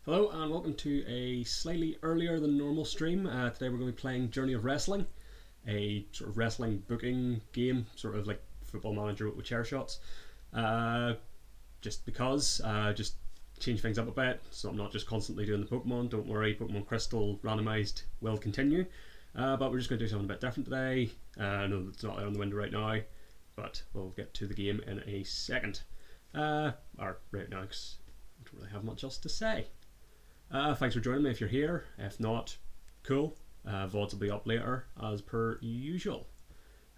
Hello and welcome to a slightly earlier than normal stream. Today we're going to be playing Journey of Wrestling, a sort of wrestling booking game, sort of like Football Manager with chair shots. Just because, just change things up a bit, so I'm not just constantly doing the Pokemon. Don't worry, Pokemon Crystal randomised will continue. But we're just going to do something a bit different today. I know it's not out on the window right now, but we'll get to the game in a second. Or right now, because I don't really have much else to say. Thanks for joining me if you're here. If not, cool. VODs will be up later as per usual.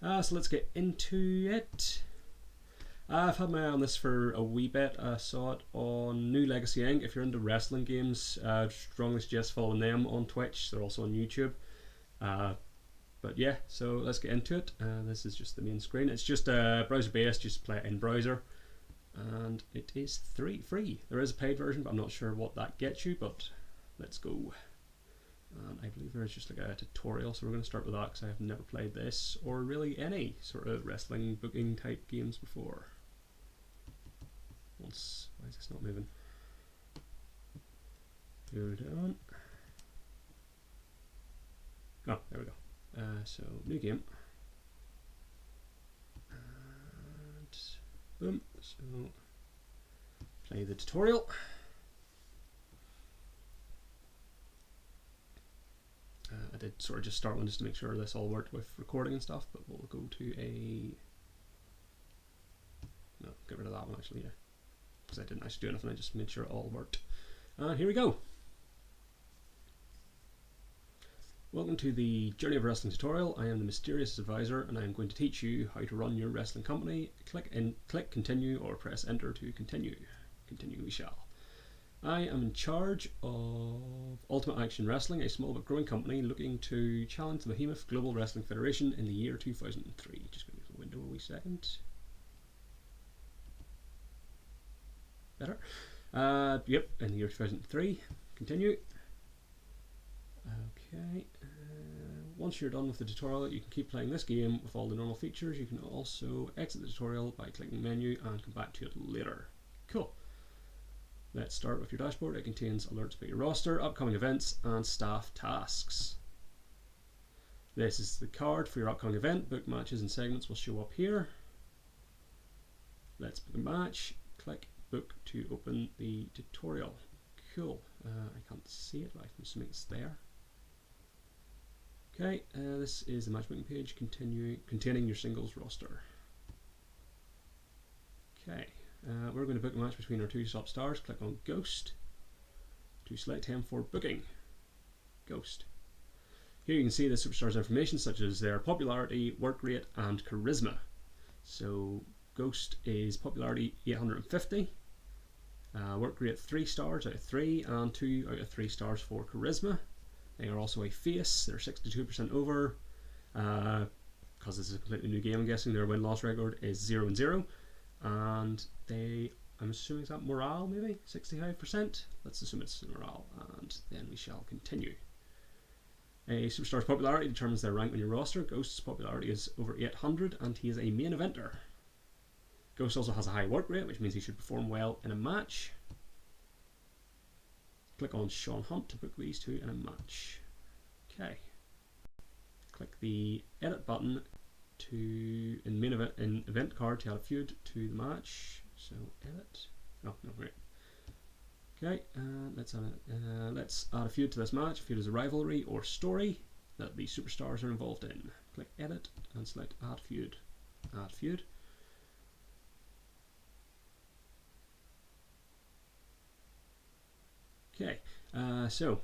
So let's get into it. I've had my eye on this for a wee bit. I saw it on New Legacy Inc. If you're into wrestling games, strongly suggest following them on Twitch. They're also on YouTube. But yeah, so let's get into it. This is just the main screen. It's just browser based, just play it in browser. And it is free. There is a paid version, but I'm not sure what that gets you, but let's go. And I believe there is just like a tutorial, so we're going to start with that because I have never played this or really any sort of wrestling booking type games before. Why is this not moving? Hold on. Oh, there we go. So, new game. Boom, so play the tutorial. I did sort of just start one just to make sure this all worked with recording and stuff, but we'll go to no, get rid of that one actually, yeah, because I didn't actually do anything, I just made sure it all worked. And here we go. Welcome to the Journey of Wrestling tutorial. I am the Mysterious Advisor and I am going to teach you how to run your wrestling company. Click continue or press enter to continue. Continue we shall. I am in charge of Ultimate Action Wrestling, a small but growing company looking to challenge the behemoth Global Wrestling Federation in the year 2003. Just going to give the window a wee second. Better. Yep, in the year 2003. Continue. Okay, once you're done with the tutorial, you can keep playing this game with all the normal features. You can also exit the tutorial by clicking menu and come back to it later. Cool. Let's start with your dashboard. It contains alerts about your roster, upcoming events, and staff tasks. This is the card for your upcoming event. Book matches and segments will show up here. Let's book a match. Click book to open the tutorial. Cool. I can't see it, but I'm assuming it's there. Okay, this is the matchmaking page containing your singles roster. Okay, we're going to book a match between our two top stars. Click on Ghost to select him for booking. Ghost. Here you can see the superstars' information such as their popularity, work rate, and charisma. So Ghost is popularity 850, work rate 3 stars out of 3, and 2 out of 3 stars for charisma. They are also a face. They're 62% over. Because this is a completely new game, I'm guessing their win-loss record is 0-0. And they, I'm assuming, is that morale maybe? 65%? Let's assume it's morale. And then we shall continue. A superstar's popularity determines their rank on your roster. Ghost's popularity is over 800 and he is a main eventer. Ghost also has a high work rate, which means he should perform well in a match. Click on Sean Hunt to book these two in a match. Okay. Click the edit button to in event card to add a feud to the match. So edit. Oh no, great. Okay, let's add a feud to this match. Feud is a rivalry or story that the superstars are involved in. Click edit and select add feud. Add feud. Okay, so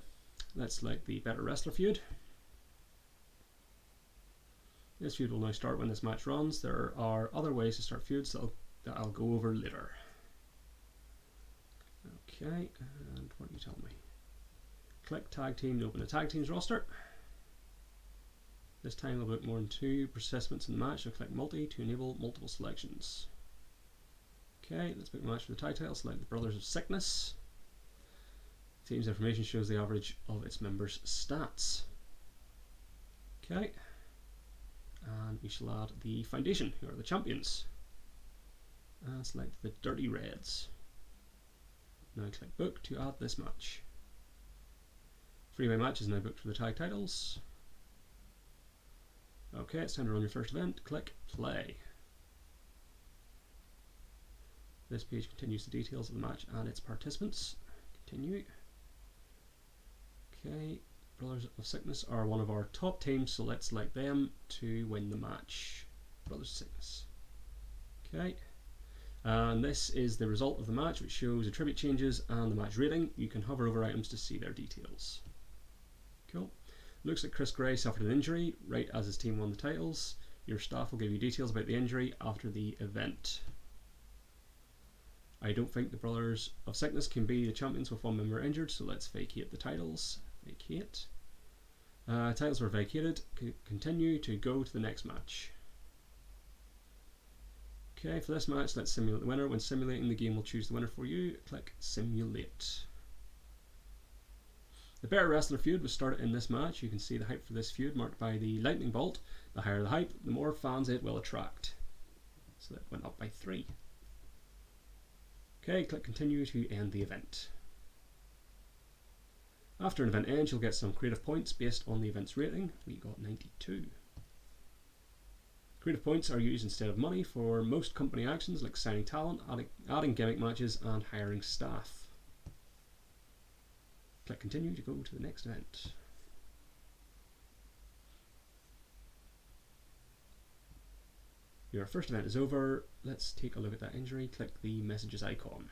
let's select the Better Wrestler feud. This feud will now start when this match runs. There are other ways to start feuds that I'll go over later. Okay, and what do you tell me? Click Tag Team to open a Tag Team's roster. This time I'll book more than 2 participants in the match. I'll click Multi to enable multiple selections. Okay, let's book a match for the tag title. Select the Brothers of Sickness. Team's information shows the average of its members' stats. Okay, and we shall add the Foundation, who are the champions. And select the Dirty Reds. Now click book to add this match. 3-way match is now booked for the tag titles. Okay, it's time to run your first event. Click play. This page continues the details of the match and its participants. Continue. Okay, Brothers of Sickness are one of our top teams, so let's select them to win the match. Brothers of Sickness. Okay, and this is the result of the match, which shows attribute changes and the match rating. You can hover over items to see their details. Cool. Looks like Chris Gray suffered an injury right as his team won the titles. Your staff will give you details about the injury after the event. I don't think the Brothers of Sickness can be the champions with one member injured, so let's vacate the titles. Vacate. Titles were vacated. Continue to go to the next match. Okay, for this match, let's simulate the winner. When simulating, the game will choose the winner for you. Click Simulate. The Better Wrestler feud was started in this match. You can see the hype for this feud marked by the lightning bolt. The higher the hype, the more fans it will attract. So that went up by 3. Okay, click Continue to end the event. After an event ends, you'll get some creative points based on the event's rating. We got 92. Creative points are used instead of money for most company actions like signing talent, adding gimmick matches, and hiring staff. Click Continue to go to the next event. Your first event is over. Let's take a look at that injury. Click the messages icon.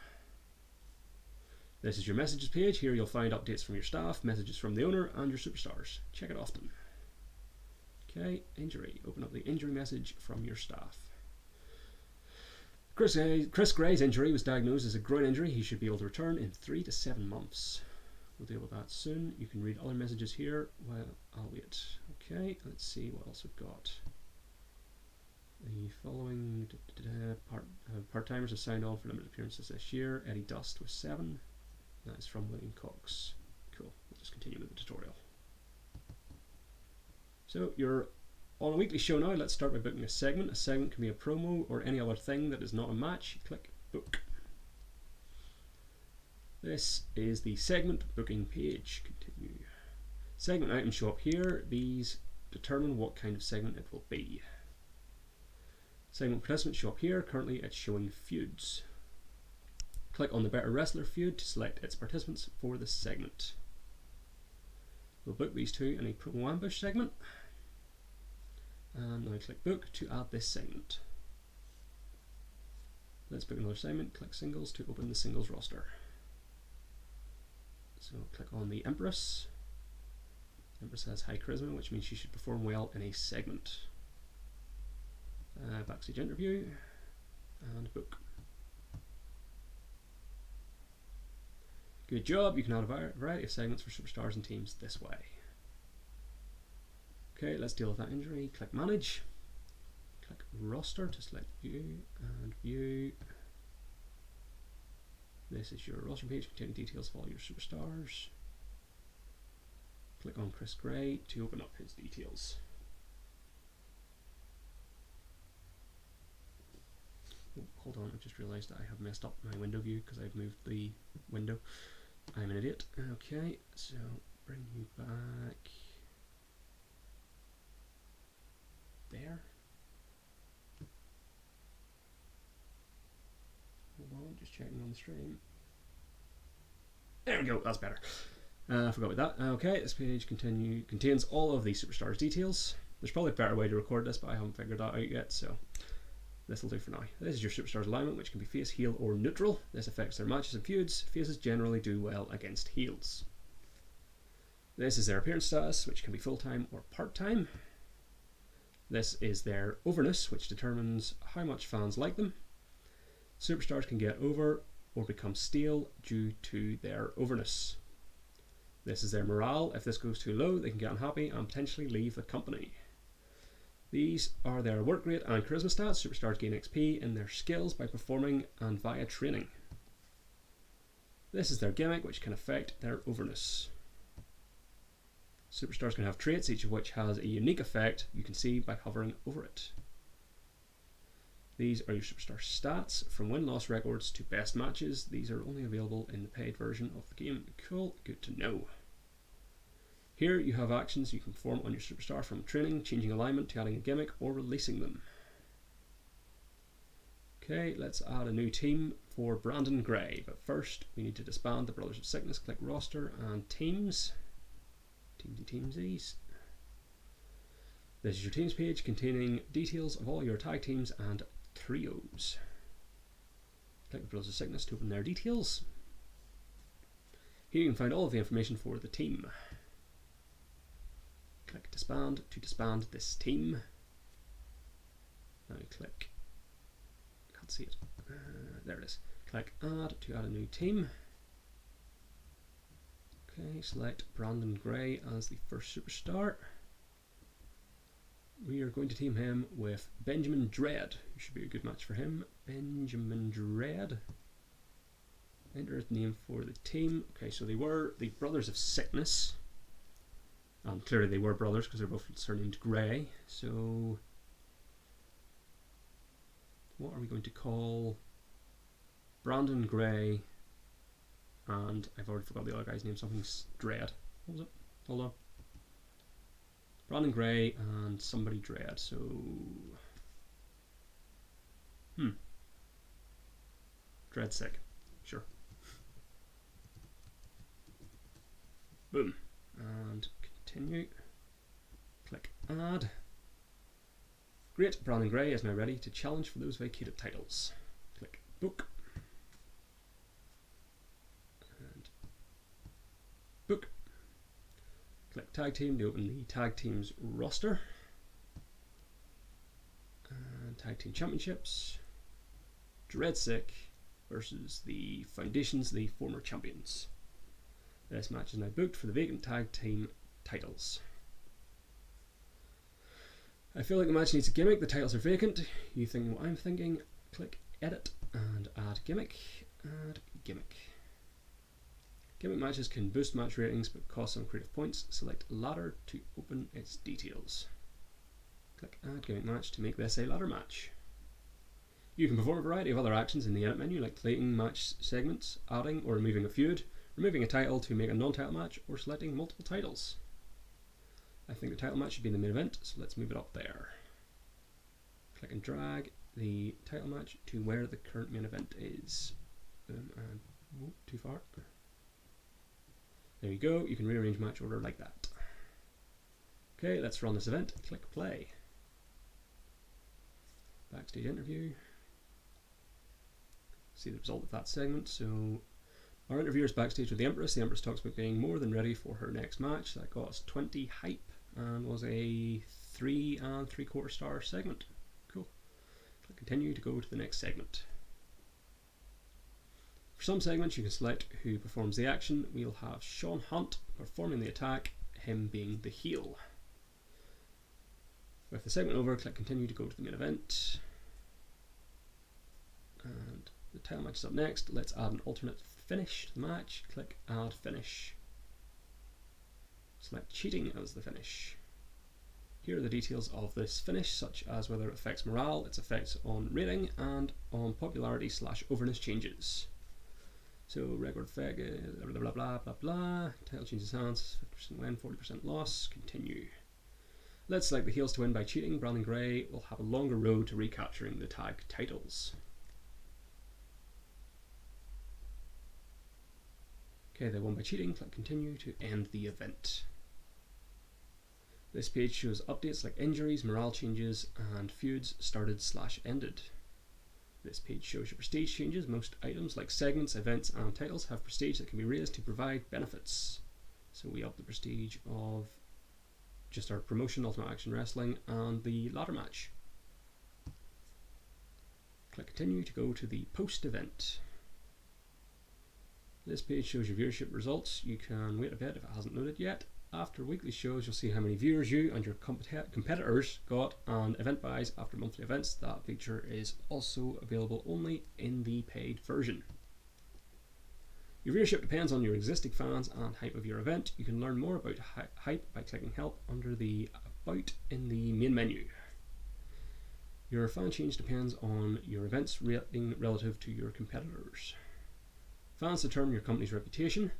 This is your messages page. Here you'll find updates from your staff, messages from the owner, and your superstars. Check it often. Okay, injury. Open up the injury message from your staff. Chris Gray's injury was diagnosed as a groin injury. He should be able to return in 3 to 7 months. We'll deal with that soon. You can read other messages here while I'll wait. Okay, let's see what else we've got. The following part-timers have signed on for limited appearances this year. Eddie Dust with 7. That is from William Cox. Cool. We'll just continue with the tutorial. So you're on a weekly show now. Let's start by booking a segment. A segment can be a promo or any other thing that is not a match. Click Book. This is the segment booking page. Continue. Segment items show up here. These determine what kind of segment it will be. Segment participants show up here. Currently it's showing feuds. Click on the Better Wrestler feud to select its participants for this segment. We'll book these two in a promo ambush segment. And now click Book to add this segment. Let's book another segment. Click Singles to open the singles roster. So click on the Empress. Empress has high charisma, which means she should perform well in a segment. Backstage interview and book. Good job. You can add a variety of segments for superstars and teams this way. Okay, let's deal with that injury. Click Manage. Click Roster to select View and View. This is your roster page containing details of all your superstars. Click on Chris Gray to open up his details. Oh, hold on, I've just realised that I have messed up my window view because I've moved the window. I'm an idiot. Okay, so bring you back there. Hold on, just checking on the stream. There we go, that's better. I forgot about that. Okay, this page contains all of the superstars' details. There's probably a better way to record this, but I haven't figured that out yet, so this will do for now. This is your superstars' alignment, which can be face, heel, or neutral. This affects their matches and feuds. Faces generally do well against heels. This is their appearance status, which can be full-time or part-time. This is their overness, which determines how much fans like them. Superstars can get over or become stale due to their overness. This is their morale. If this goes too low, they can get unhappy and potentially leave the company. These are their work rate and charisma stats. Superstars gain XP in their skills by performing and via training. This is their gimmick, which can affect their overness. Superstars can have traits, each of which has a unique effect you can see by hovering over it. These are your superstar stats, from win-loss records to best matches. These are only available in the paid version of the game. Cool, good to know. Here you have actions you can perform on your superstar, from training, changing alignment, to adding a gimmick, or releasing them. Okay, let's add a new team for Brandon Gray, but first we need to disband the Brothers of Sickness. Click roster and teams. Teamsies. This is your teams page containing details of all your tag teams and trios. Click the Brothers of Sickness to open their details. Here you can find all of the information for the team. Click disband to disband this team. Now click, can't see it, there it is. Click add to add a new team. Okay, select Brandon Gray as the first superstar. We are going to team him with Benjamin Dread, who should be a good match for him. Benjamin Dread. Enter the name for the team. Okay, so they were the Brothers of Sickness. And clearly they were brothers because they're both surnamed Gray. So what are we going to call Brandon Gray? And I've already forgot the other guy's name. Something's Dread. What was it? Hold on. Brandon Gray and somebody Dread. So Dread Sick. Sure. Boom. And continue. Click add. Great, Brandon Gray is now ready to challenge for those vacated titles. Click book. And book. Click tag team to open the tag team's roster. And tag team championships. Dread Sick versus the Foundations, the former champions. This match is now booked for the vacant tag team titles. I feel like the match needs a gimmick. The titles are vacant. You think what I'm thinking. Click edit and add gimmick. Add gimmick. Gimmick matches can boost match ratings but cost some creative points. Select ladder to open its details. Click add gimmick match to make this a ladder match. You can perform a variety of other actions in the edit menu, like deleting match segments, adding or removing a feud, removing a title to make a non-title match, or selecting multiple titles. I think the title match should be in the main event, so let's move it up there. Click and drag the title match to where the current main event is. Too far. There you go, you can rearrange match order like that. Okay, let's run this event. Click play. Backstage interview. See the result of that segment. So our interviewer is backstage with the Empress. The Empress talks about being more than ready for her next match. That got us 20 hype and was a 3 3/4 star segment. Cool. Click continue to go to the next segment. For some segments you can select who performs the action. We'll have Sean Hunt performing the attack, him being the heel. With the segment over, click continue to go to the main event. And the title match is up next. Let's add an alternate finish to the match. Click add finish. Select cheating as the finish. Here are the details of this finish, such as whether it affects morale, its effects on rating, and on popularity / overness changes. So record effect, blah blah blah blah blah. Title changes hands, 50% win, 40% loss. Continue. Let's select the heels to win by cheating. Brandon Gray will have a longer road to recapturing the tag titles. Okay, they won by cheating. Click continue to end the event. This page shows updates like injuries, morale changes, and feuds started / ended. This page shows your prestige changes. Most items like segments, events, and titles have prestige that can be raised to provide benefits. So we up the prestige of just our promotion, Ultimate Action Wrestling, and the ladder match. Click continue to go to the post event. This page shows your viewership results. You can wait a bit if it hasn't loaded yet. After weekly shows, you'll see how many viewers you and your competitors got, and event buys after monthly events. That feature is also available only in the paid version. Your viewership depends on your existing fans and hype of your event. You can learn more about hype by clicking help under the About in the main menu. Your fan change depends on your event's rating relative to your competitors. Fans determine your company's reputation.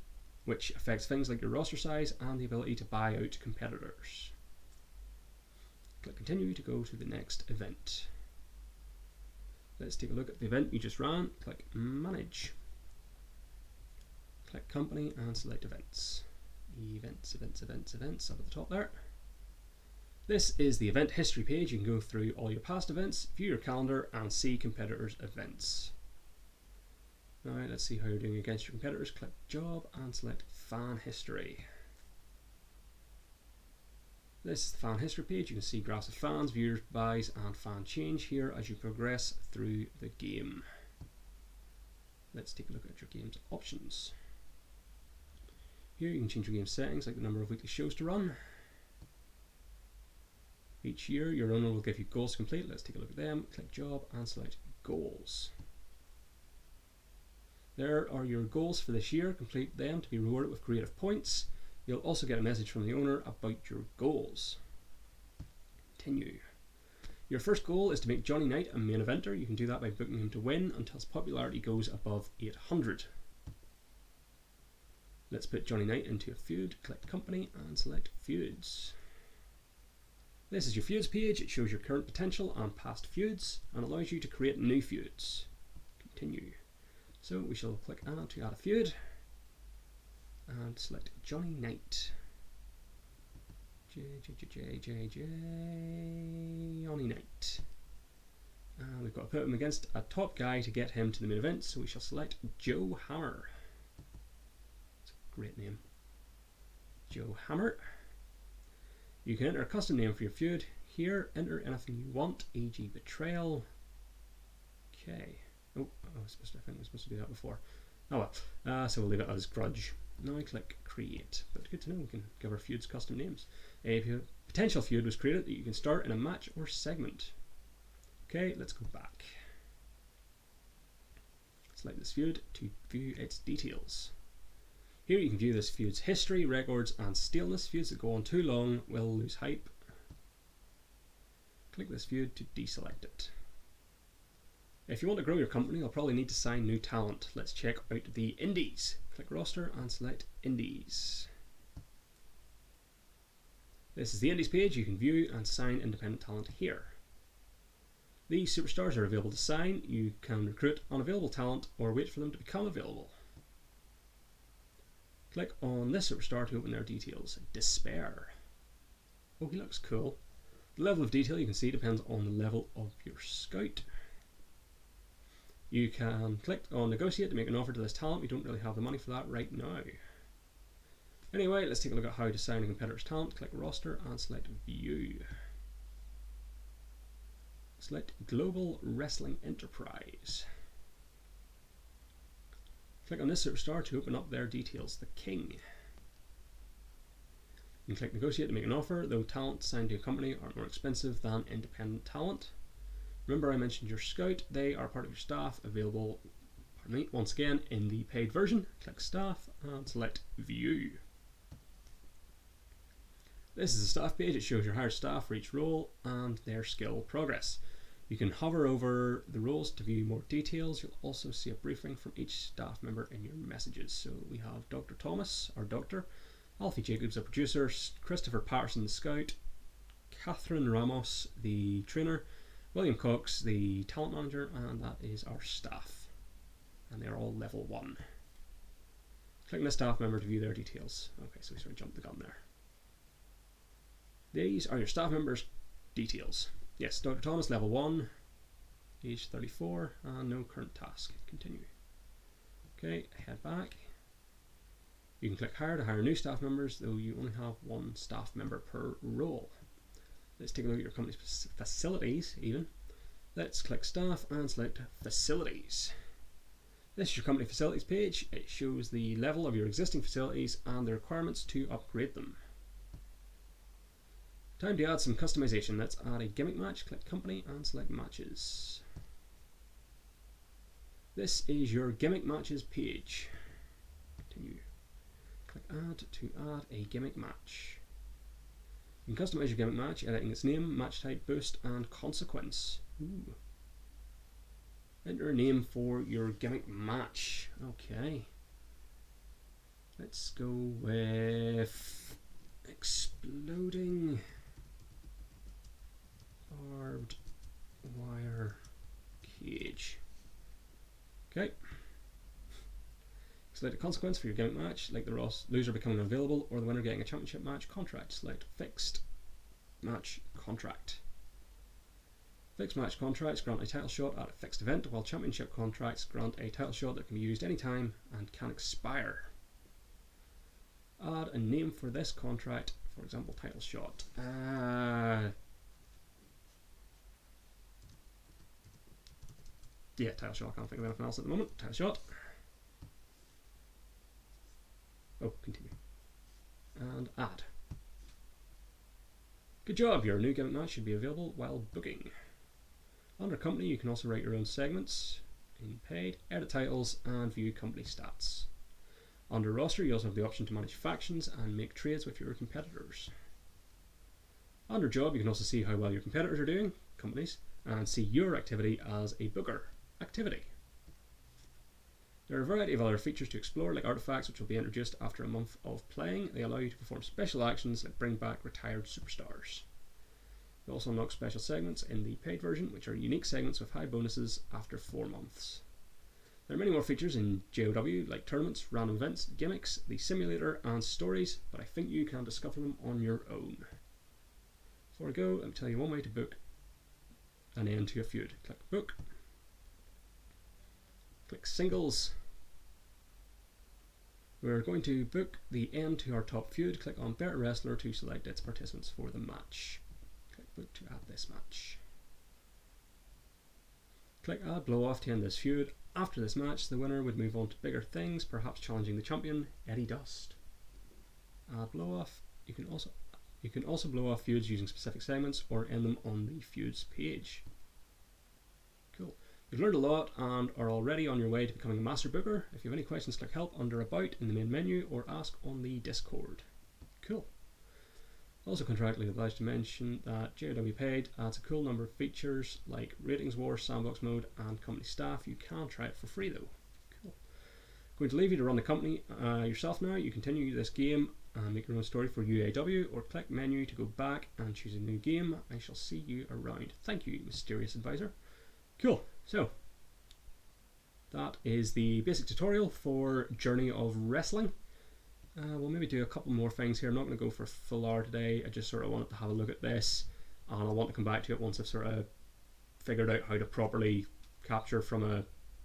which affects things like your roster size and the ability to buy out competitors. Click continue to go to the next event. Let's take a look at the event you just ran. Click manage. Click company and select events. Events up at the top there. This is the event history page. You can go through all your past events, view your calendar and see competitors' events. Now let's see how you're doing against your competitors. Click job and select fan history. This is the fan history page. You can see graphs of fans, viewers, buys and fan change here as you progress through the game. Let's take a look at your game's options. Here you can change your game settings like the number of weekly shows to run. Each year your owner will give you goals to complete. Let's take a look at them. Click job and select goals. There are your goals for this year. Complete them to be rewarded with creative points. You'll also get a message from the owner about your goals. Continue. Your first goal is to make Johnny Knight a main eventer. You can do that by booking him to win until his popularity goes above 800. Let's put Johnny Knight into a feud. Click company and select feuds. This is your feuds page. It shows your current potential and past feuds and allows you to create new feuds. Continue. So we shall click add to add a feud and select Johnny Knight. Johnny Knight. And we've got to put him against a top guy to get him to the main event, so we shall select Joe Hammer. It's a great name. Joe Hammer. You can enter a custom name for your feud. Here, enter anything you want, e.g. Betrayal. Okay. Oh, I think I was supposed to do that before. Oh well, so we'll leave it as Grudge. Now I click create, but good to know we can give our feuds custom names. A potential feud was created that you can start in a match or segment. Okay, let's go back. Select this feud to view its details. Here you can view this feud's history, records and staleness. Feuds that go on too long will lose hype. Click this feud to deselect it. If you want to grow your company, you'll probably need to sign new talent. Let's check out the indies. Click roster and select indies. This is the indies page. You can view and sign independent talent here. These superstars are available to sign. You can recruit unavailable talent or wait for them to become available. Click on this superstar to open their details. Despair. Oh, he looks cool. The level of detail you can see depends on the level of your scout. You can click on negotiate to make an offer to this talent. We don't really have the money for that right now. Anyway, let's take a look at how to sign a competitor's talent. Click roster and select view. Select Global Wrestling Enterprise. Click on this superstar to open up their details. The King. You can click negotiate to make an offer, though talent signed to a company are more expensive than independent talent. Remember I mentioned your scout, they are part of your staff, available, once again in the paid version. Click staff and select view. This is the staff page. It shows your hired staff for each role and their skill progress. You can hover over the roles to view more details. You'll also see a briefing from each staff member in your messages. So we have Dr. Thomas, our doctor, Alfie Jacobs, the producer, Christopher Patterson, the scout, Catherine Ramos, the trainer, William Cox, the talent manager, and that is our staff. And they're all level 1. Click on the staff member to view their details. Okay, so we sort of jumped the gun there. These are your staff members' details. Yes, Dr. Thomas, level 1, age 34, and no current task. Continue. Okay, head back. You can click hire to hire new staff members, though you only have 1 staff member per role. Let's take a look at your company's facilities even. Let's click staff and select facilities. This is your company facilities page. It shows the level of your existing facilities and the requirements to upgrade them. Time to add some customization. Let's add a gimmick match. Click company and select matches. This is your gimmick matches page. Continue. Click add to add a gimmick match. You can customize your gimmick match, editing its name, match type, boost, and consequence. Ooh. Enter a name for your gimmick match. Okay. Let's go with exploding barbed wire cage. Okay. Select a consequence for your gimmick match, like the loser becoming unavailable or the winner getting a championship match contract. Select fixed match contract. Fixed match contracts grant a title shot at a fixed event, while championship contracts grant a title shot that can be used anytime and can expire. Add a name for this contract, for example, title shot. Yeah, title shot. I can't think of anything else at the moment. Title shot. Oh, continue. And add. Good job, your new gimmick match should be available while booking. Under company, you can also write your own segments in paid, edit titles, and view company stats. Under roster, you also have the option to manage factions and make trades with your competitors. Under job, you can also see how well your competitors are doing, companies, and see your activity as a booker, activity. There are a variety of other features to explore, like artifacts, which will be introduced after a month of playing. They allow you to perform special actions like bring back retired superstars. You also unlock special segments in the paid version, which are unique segments with high bonuses after 4 months. There are many more features in JOW, like tournaments, random events, gimmicks, the simulator, and stories, but I think you can discover them on your own. Before I go, let me tell you one way to book an end to a feud. Click book, click singles. We're going to book the end to our top feud. Click on Better Wrestler to select its participants for the match. Click book to add this match. Click add blow off to end this feud. After this match, the winner would move on to bigger things, perhaps challenging the champion, Eddie Dust. Add blow off. You can also blow off feuds using specific segments or end them on the feuds page. Cool. You've learned a lot and are already on your way to becoming a master booker. If you have any questions, click help under about in the main menu or ask on the Discord. Cool. Also contractually obliged to mention that JOW Paid adds a cool number of features like ratings war, sandbox mode, and company staff. You can try it for free though. Cool. Going to leave you to run the company yourself now. You continue this game and make your own story for UAW, or click menu to go back and choose a new game. I shall see you around. Thank you, mysterious advisor. Cool. So that is the basic tutorial for Journey of Wrestling. We'll maybe do a couple more things here. I'm not going to go for a full hour today. I just sort of wanted to have a look at this, and I'll want to come back to it once I've sort of figured out how to properly capture from a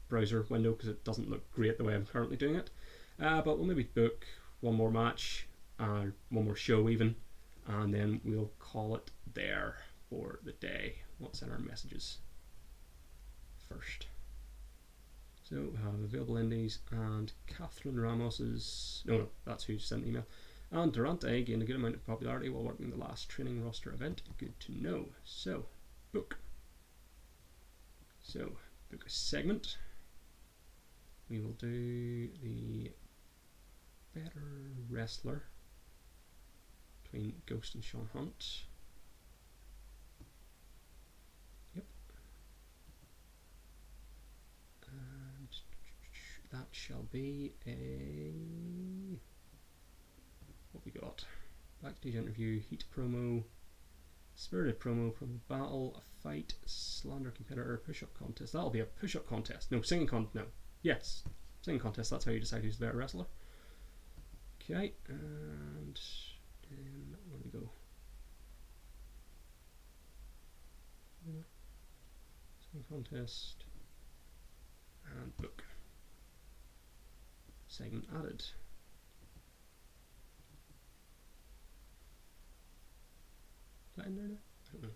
browser window, because it doesn't look great the way I'm currently doing it. But we'll maybe book one more match, one more show even, and then we'll call it there for the day. What's in our messages first? So we have available indies, and Catherine Ramos's, no, that's who sent the email. And Durante gained a good amount of popularity while working the last training roster event. Good to know. So, book. So, book a segment. We will do the Better Wrestler between Ghost and Sean Hunt. That shall be a, what we got? Backstage interview, heat promo, spirited promo, promo battle, a fight, slander competitor, push-up contest. That'll be a push-up contest. No, singing no. Yes, singing contest. That's how you decide who's the better wrestler. Okay, and then where do we go? Singing contest and book. Segment added. Is that in there now? I don't know.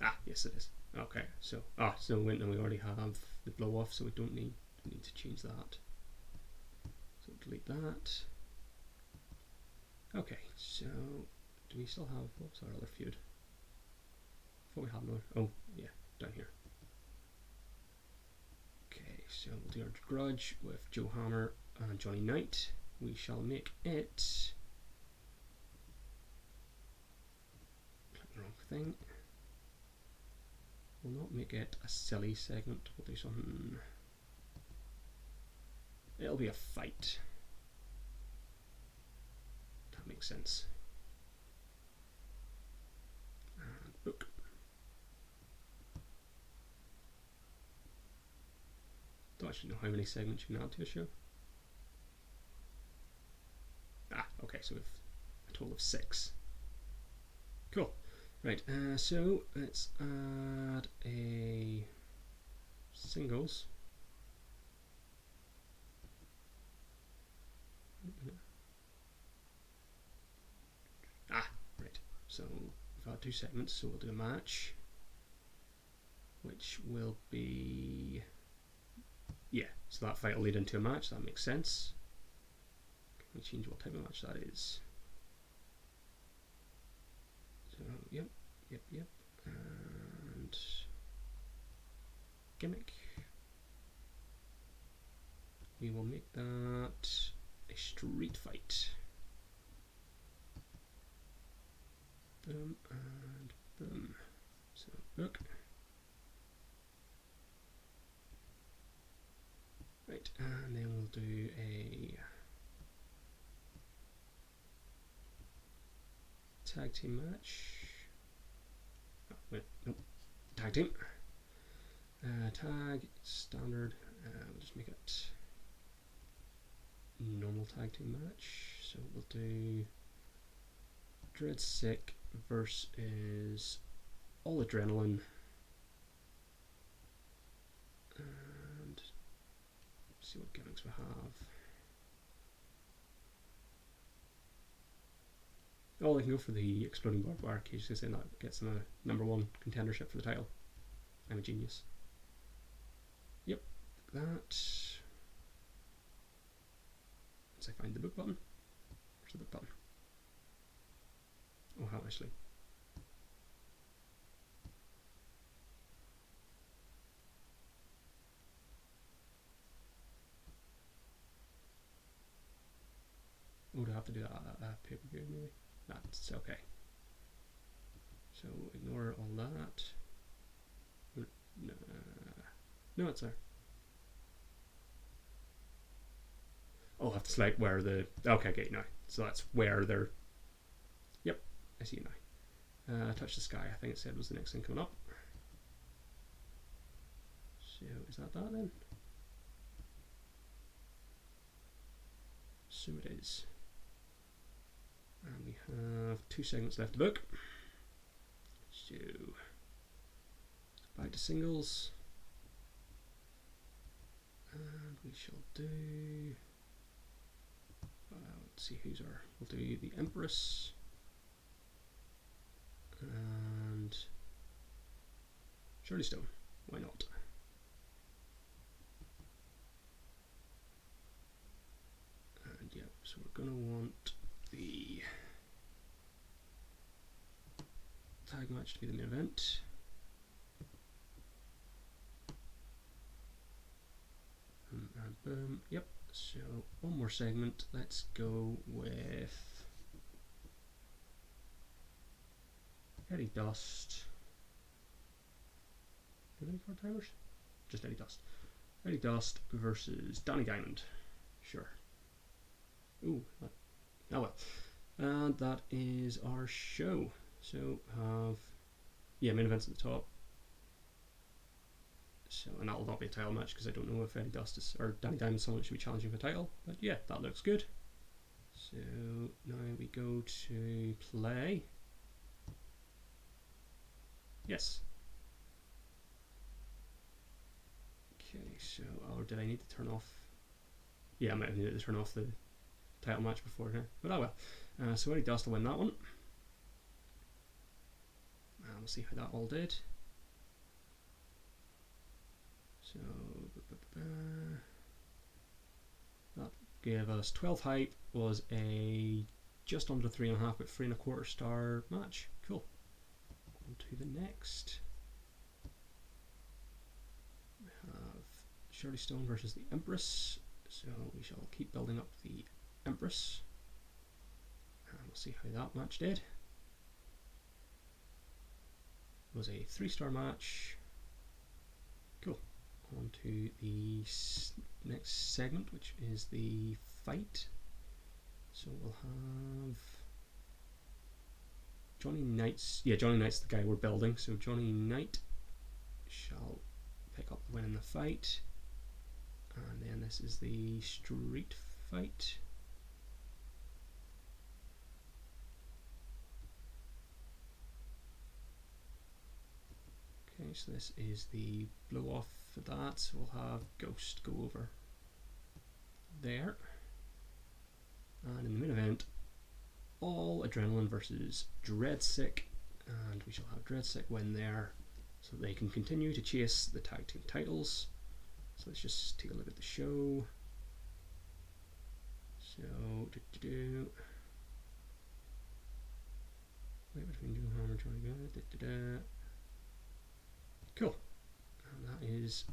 Ah, yes it is. Okay, so so we already have the blow off, so we don't need to change that. So delete that. Okay, so do we still have, what's our other feud? I thought we had another. Oh yeah, down here. So we'll do our grudge with Joe Hammer and Johnny Knight. We shall make it, click the wrong thing. We'll not make it a silly segment. We'll do something it'll be a fight. That makes sense. And book. Don't actually know how many segments you can add to a show. Okay, so we have a total of 6. Cool. Right, so let's add a singles. Right. So we've had 2 segments, so we'll do a match, which will be, yeah, so that fight will lead into a match. That makes sense. Can we change what type of match that is? So, yep. And gimmick. We will make that a street fight. Boom and boom. So, book. Right, and then we'll do a tag team match. Oh, wait, nope. Tag team. Tag, standard. We'll just make it normal tag team match. So we'll do Dread Sick versus All Adrenaline. And see what gimmicks we have. Oh, they can go for the exploding barbed wire cage because then that gets them a #1 contendership for the title. I'm a genius. Yep, that. Once I find the book button. Where's the book button? Oh, how actually. Oh, do I have to do that pay-per-view maybe? That's okay. So ignore all that. No, it's there. Oh, I have to select where the... Okay, okay, now. So that's where they're... Yep, I see it now. Touch the Sky, I think it said was the next thing coming up. So, is that then? So it is. And we have 2 segments left to book. So, back to singles. And we shall do... let's see who's our... We'll do the Empress. And... Shirley Stone. Why not? And yeah, so we're going to want the tag match to be the main event. And boom, yep. So one more segment. Let's go with Eddie Dust. Do any 4 timers? Just Eddie Dust. Eddie Dust versus Danny Diamond. Sure. Ooh, oh well. And that is our show. So have, yeah, main events at the top. So, and that'll not be a title match because I don't know if Eddie Dust is, or Danny Diamond someone should be challenging for the title. But yeah, that looks good. So now we go to play. Yes. Okay, so, or did I need to turn off? Yeah, I might have needed to turn off the title match before here, but oh well. So Eddie Dust will win that one. And we'll see how that all did. So that gave us 12 hype, was a just under 3.5 but 3.25 star match. Cool. On to the next. We have Shirley Stone versus the Empress. So we shall keep building up the Empress. And we'll see how that match did. It was a 3-star match. Cool. On to the next next segment, which is the fight. So we'll have Johnny Knight's. Yeah, Johnny Knight's the guy we're building. So Johnny Knight shall pick up the win in the fight. And then this is the street fight. Okay, so this is the blow off for that. So we'll have Ghost go over there. And in the main event, All Adrenaline versus Dreadsick. And we shall have Dreadsick win there so they can continue to chase the tag team titles. So let's just take a look at the show. So, wait between Doom Hammer, Johnny Gunn. Cool. And that is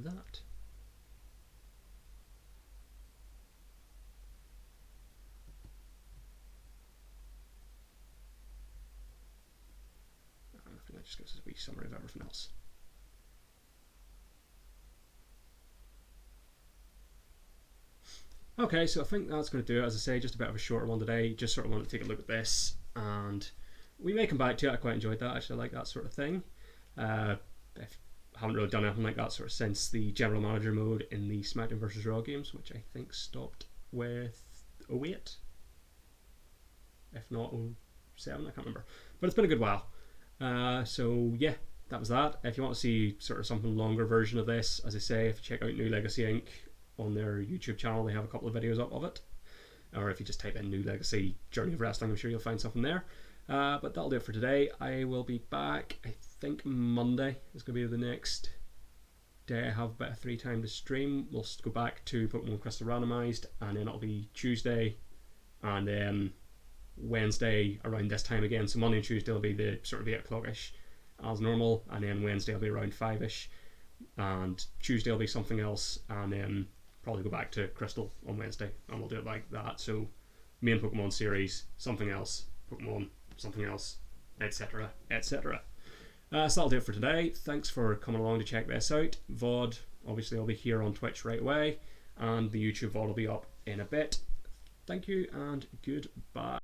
that. I think that just gives us a wee summary of everything else. Okay, so I think that's going to do it. As I say, just a bit of a shorter one today. Just sort of want to take a look at this, and we may come back to it. I quite enjoyed that. Actually, I like that sort of thing. I haven't really done anything like that sort of since the general manager mode in the SmackDown vs Raw games, which I think stopped with 08, if not 07, I can't remember. But it's been a good while. So yeah, that was that. If you want to see sort of something longer version of this, as I say, if you check out New Legacy Inc. on their YouTube channel, they have a couple of videos up of it. Or if you just type in New Legacy Journey of Wrestling, I'm sure you'll find something there. But that'll do it for today. I will be back, I think Monday is going to be the next day I have a bit of free time to stream. We'll go back to Pokemon Crystal Randomized, and then it'll be Tuesday, and then Wednesday around this time again. So Monday and Tuesday will be the sort of 8 o'clock-ish as normal, and then Wednesday will be around 5-ish, and Tuesday will be something else, and then probably go back to Crystal on Wednesday, and we'll do it like that. So main Pokemon series, something else, Pokemon, something else, etc, etc. So that'll do it for today. Thanks for coming along to check this out. VOD obviously will be here on Twitch right away, and the YouTube VOD will be up in a bit. Thank you and goodbye.